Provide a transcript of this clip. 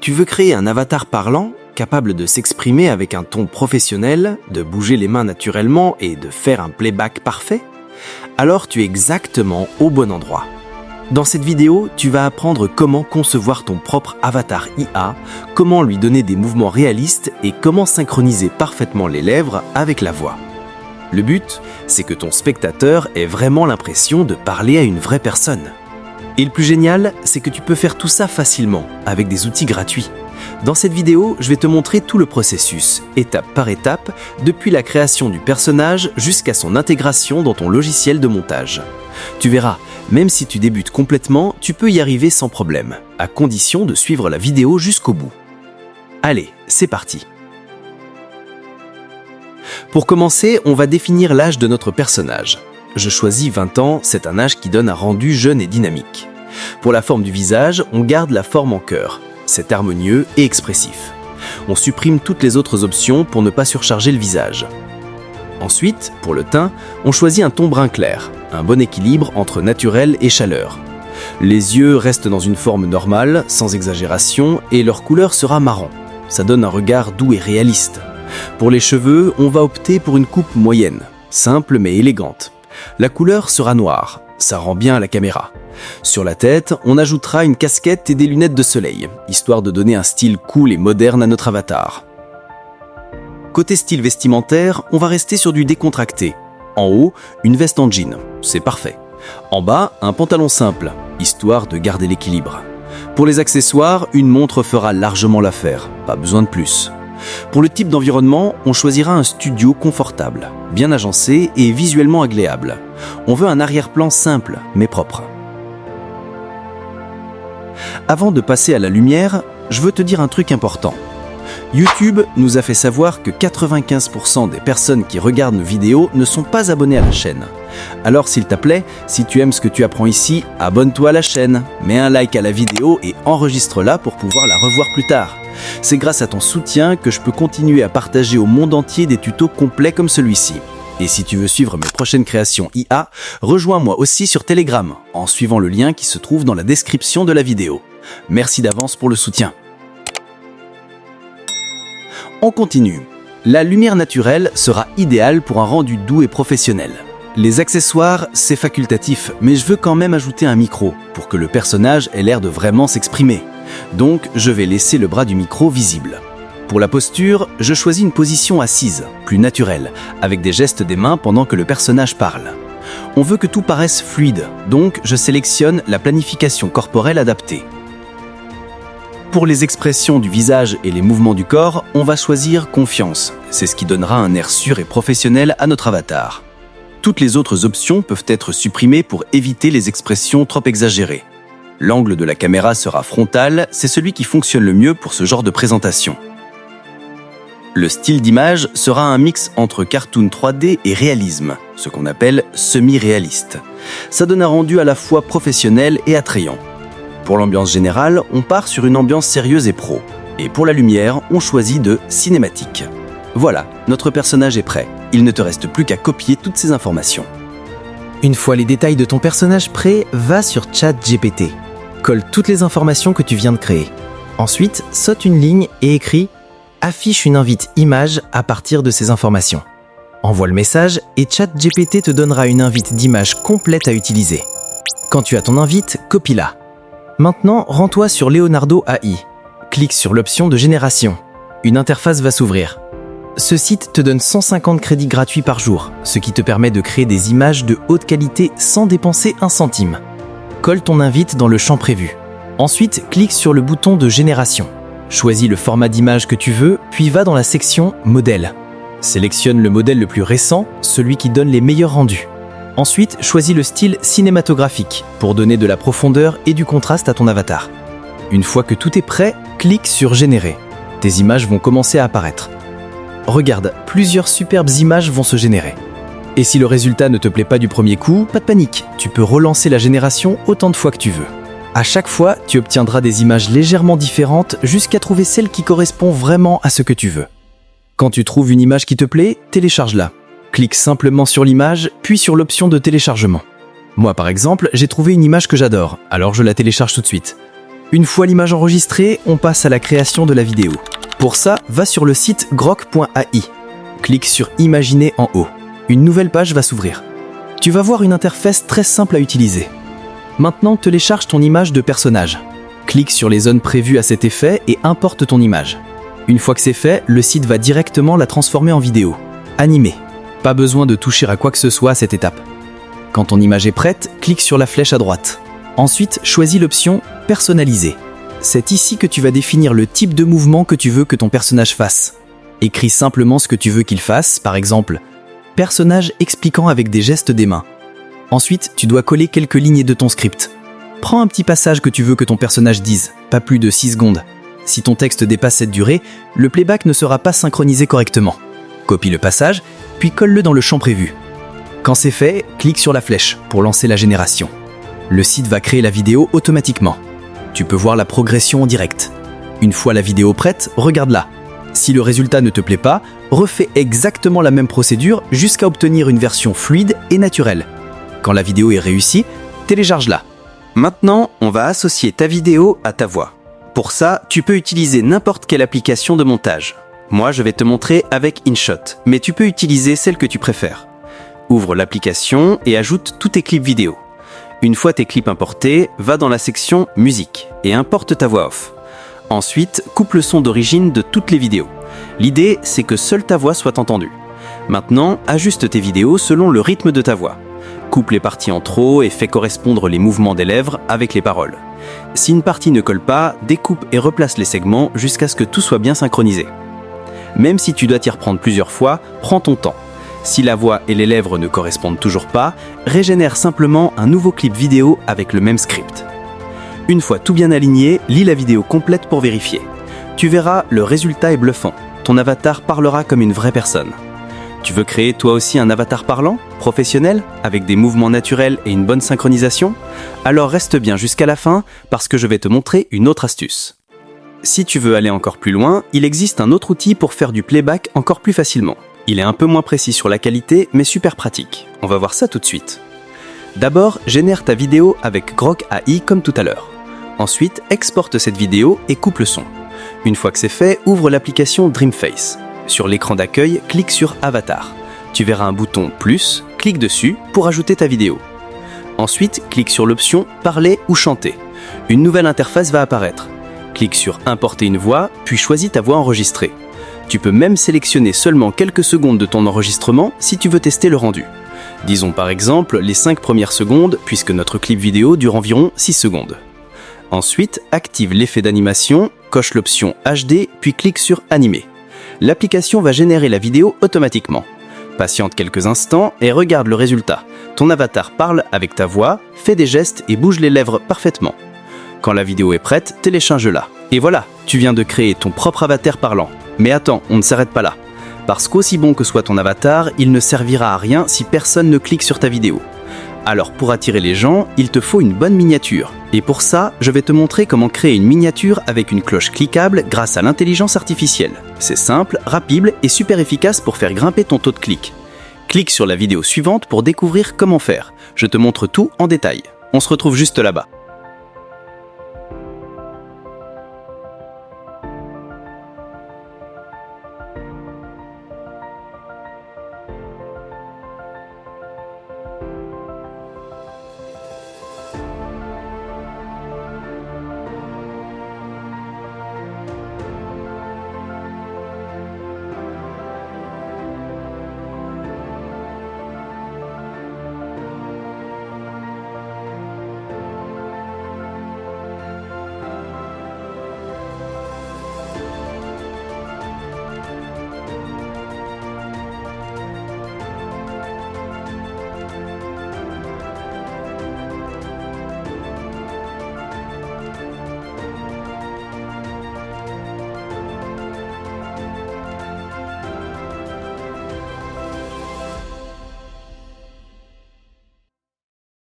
Tu veux créer un avatar parlant, capable de s'exprimer avec un ton professionnel, de bouger les mains naturellement et de faire un playback parfait? Alors tu es exactement au bon endroit. Dans cette vidéo, tu vas apprendre comment concevoir ton propre avatar IA, comment lui donner des mouvements réalistes et comment synchroniser parfaitement les lèvres avec la voix. Le but, c'est que ton spectateur ait vraiment l'impression de parler à une vraie personne. Et le plus génial, c'est que tu peux faire tout ça facilement, avec des outils gratuits. Dans cette vidéo, je vais te montrer tout le processus, étape par étape, depuis la création du personnage jusqu'à son intégration dans ton logiciel de montage. Tu verras, même si tu débutes complètement, tu peux y arriver sans problème, à condition de suivre la vidéo jusqu'au bout. Allez, c'est parti! Pour commencer, on va définir l'âge de notre personnage. Je choisis 20 ans, c'est un âge qui donne un rendu jeune et dynamique. Pour la forme du visage, on garde la forme en cœur. C'est harmonieux et expressif. On supprime toutes les autres options pour ne pas surcharger le visage. Ensuite, pour le teint, on choisit un ton brun clair, un bon équilibre entre naturel et chaleur. Les yeux restent dans une forme normale, sans exagération, et leur couleur sera marron. Ça donne un regard doux et réaliste. Pour les cheveux, on va opter pour une coupe moyenne, simple mais élégante. La couleur sera noire, ça rend bien à la caméra. Sur la tête, on ajoutera une casquette et des lunettes de soleil, histoire de donner un style cool et moderne à notre avatar. Côté style vestimentaire, on va rester sur du décontracté. En haut, une veste en jean, c'est parfait. En bas, un pantalon simple, histoire de garder l'équilibre. Pour les accessoires, une montre fera largement l'affaire, pas besoin de plus. Pour le type d'environnement, on choisira un studio confortable, bien agencé et visuellement agréable. On veut un arrière-plan simple, mais propre. Avant de passer à la lumière, je veux te dire un truc important. YouTube nous a fait savoir que 95% des personnes qui regardent nos vidéos ne sont pas abonnées à la chaîne. Alors s'il te plaît, si tu aimes ce que tu apprends ici, abonne-toi à la chaîne, mets un like à la vidéo et enregistre-la pour pouvoir la revoir plus tard. C'est grâce à ton soutien que je peux continuer à partager au monde entier des tutos complets comme celui-ci. Et si tu veux suivre mes prochaines créations IA, rejoins-moi aussi sur Telegram, en suivant le lien qui se trouve dans la description de la vidéo. Merci d'avance pour le soutien. On continue. La lumière naturelle sera idéale pour un rendu doux et professionnel. Les accessoires, c'est facultatif, mais je veux quand même ajouter un micro, pour que le personnage ait l'air de vraiment s'exprimer. Donc, je vais laisser le bras du micro visible. Pour la posture, je choisis une position assise, plus naturelle, avec des gestes des mains pendant que le personnage parle. On veut que tout paraisse fluide, donc je sélectionne la planification corporelle adaptée. Pour les expressions du visage et les mouvements du corps, on va choisir confiance. C'est ce qui donnera un air sûr et professionnel à notre avatar. Toutes les autres options peuvent être supprimées pour éviter les expressions trop exagérées. L'angle de la caméra sera frontal, c'est celui qui fonctionne le mieux pour ce genre de présentation. Le style d'image sera un mix entre cartoon 3D et réalisme, ce qu'on appelle semi-réaliste. Ça donne un rendu à la fois professionnel et attrayant. Pour l'ambiance générale, on part sur une ambiance sérieuse et pro. Et pour la lumière, on choisit de cinématique. Voilà, notre personnage est prêt. Il ne te reste plus qu'à copier toutes ces informations. Une fois les détails de ton personnage prêts, va sur ChatGPT. Colle toutes les informations que tu viens de créer. Ensuite, saute une ligne et écris « Affiche une invite image à partir de ces informations ». Envoie le message et ChatGPT te donnera une invite d'image complète à utiliser. Quand tu as ton invite, copie-la. Maintenant, rends-toi sur Leonardo AI. Clique sur l'option de génération. Une interface va s'ouvrir. Ce site te donne 150 crédits gratuits par jour, ce qui te permet de créer des images de haute qualité sans dépenser un centime. Colle ton invite dans le champ prévu. Ensuite, clique sur le bouton de génération. Choisis le format d'image que tu veux, puis va dans la section « Modèle ». Sélectionne le modèle le plus récent, celui qui donne les meilleurs rendus. Ensuite, choisis le style cinématographique pour donner de la profondeur et du contraste à ton avatar. Une fois que tout est prêt, clique sur « Générer ». Tes images vont commencer à apparaître. Regarde, plusieurs superbes images vont se générer. Et si le résultat ne te plaît pas du premier coup, pas de panique, tu peux relancer la génération autant de fois que tu veux. À chaque fois, tu obtiendras des images légèrement différentes jusqu'à trouver celle qui correspond vraiment à ce que tu veux. Quand tu trouves une image qui te plaît, télécharge-la. Clique simplement sur l'image, puis sur l'option de téléchargement. Moi par exemple, j'ai trouvé une image que j'adore, alors je la télécharge tout de suite. Une fois l'image enregistrée, on passe à la création de la vidéo. Pour ça, va sur le site grok.ai. Clique sur Imaginer en haut. Une nouvelle page va s'ouvrir. Tu vas voir une interface très simple à utiliser. Maintenant, télécharge ton image de personnage. Clique sur les zones prévues à cet effet et importe ton image. Une fois que c'est fait, le site va directement la transformer en vidéo. Animée. Pas besoin de toucher à quoi que ce soit à cette étape. Quand ton image est prête, clique sur la flèche à droite. Ensuite, choisis l'option « Personnaliser ». C'est ici que tu vas définir le type de mouvement que tu veux que ton personnage fasse. Écris simplement ce que tu veux qu'il fasse, par exemple « Personnage expliquant avec des gestes des mains ». Ensuite, tu dois coller quelques lignes de ton script. Prends un petit passage que tu veux que ton personnage dise, pas plus de 6 secondes. Si ton texte dépasse cette durée, le playback ne sera pas synchronisé correctement. Copie le passage, puis colle-le dans le champ prévu. Quand c'est fait, clique sur la flèche pour lancer la génération. Le site va créer la vidéo automatiquement. Tu peux voir la progression en direct. Une fois la vidéo prête, regarde-la. Si le résultat ne te plaît pas, refais exactement la même procédure jusqu'à obtenir une version fluide et naturelle. Quand la vidéo est réussie, télécharge-la. Maintenant, on va associer ta vidéo à ta voix. Pour ça, tu peux utiliser n'importe quelle application de montage. Moi, je vais te montrer avec InShot, mais tu peux utiliser celle que tu préfères. Ouvre l'application et ajoute tous tes clips vidéo. Une fois tes clips importés, va dans la section « Musique » et importe ta voix off. Ensuite, coupe le son d'origine de toutes les vidéos. L'idée, c'est que seule ta voix soit entendue. Maintenant, ajuste tes vidéos selon le rythme de ta voix. Coupe les parties en trop et fais correspondre les mouvements des lèvres avec les paroles. Si une partie ne colle pas, découpe et replace les segments jusqu'à ce que tout soit bien synchronisé. Même si tu dois t'y reprendre plusieurs fois, prends ton temps. Si la voix et les lèvres ne correspondent toujours pas, régénère simplement un nouveau clip vidéo avec le même script. Une fois tout bien aligné, lis la vidéo complète pour vérifier. Tu verras, le résultat est bluffant. Ton avatar parlera comme une vraie personne. Tu veux créer toi aussi un avatar parlant, professionnel, avec des mouvements naturels et une bonne synchronisation? Alors reste bien jusqu'à la fin parce que je vais te montrer une autre astuce. Si tu veux aller encore plus loin, il existe un autre outil pour faire du playback encore plus facilement. Il est un peu moins précis sur la qualité, mais super pratique. On va voir ça tout de suite. D'abord, génère ta vidéo avec Grok AI comme tout à l'heure. Ensuite, exporte cette vidéo et coupe le son. Une fois que c'est fait, ouvre l'application Dreamface. Sur l'écran d'accueil, clique sur Avatar. Tu verras un bouton « Plus », clique dessus pour ajouter ta vidéo. Ensuite, clique sur l'option « Parler ou chanter ». Une nouvelle interface va apparaître. Clique sur « Importer une voix », puis choisis ta voix enregistrée. Tu peux même sélectionner seulement quelques secondes de ton enregistrement si tu veux tester le rendu. Disons par exemple les 5 premières secondes, puisque notre clip vidéo dure environ 6 secondes. Ensuite, active l'effet d'animation, coche l'option HD, puis clique sur « Animer ». L'application va générer la vidéo automatiquement. Patiente quelques instants et regarde le résultat. Ton avatar parle avec ta voix, fait des gestes et bouge les lèvres parfaitement. Quand la vidéo est prête, télécharge-la. Et voilà, tu viens de créer ton propre avatar parlant. Mais attends, on ne s'arrête pas là. Parce qu'aussi bon que soit ton avatar, il ne servira à rien si personne ne clique sur ta vidéo. Alors pour attirer les gens, il te faut une bonne miniature. Et pour ça, je vais te montrer comment créer une miniature avec une cloche cliquable grâce à l'intelligence artificielle. C'est simple, rapide et super efficace pour faire grimper ton taux de clic. Clique sur la vidéo suivante pour découvrir comment faire. Je te montre tout en détail. On se retrouve juste là-bas.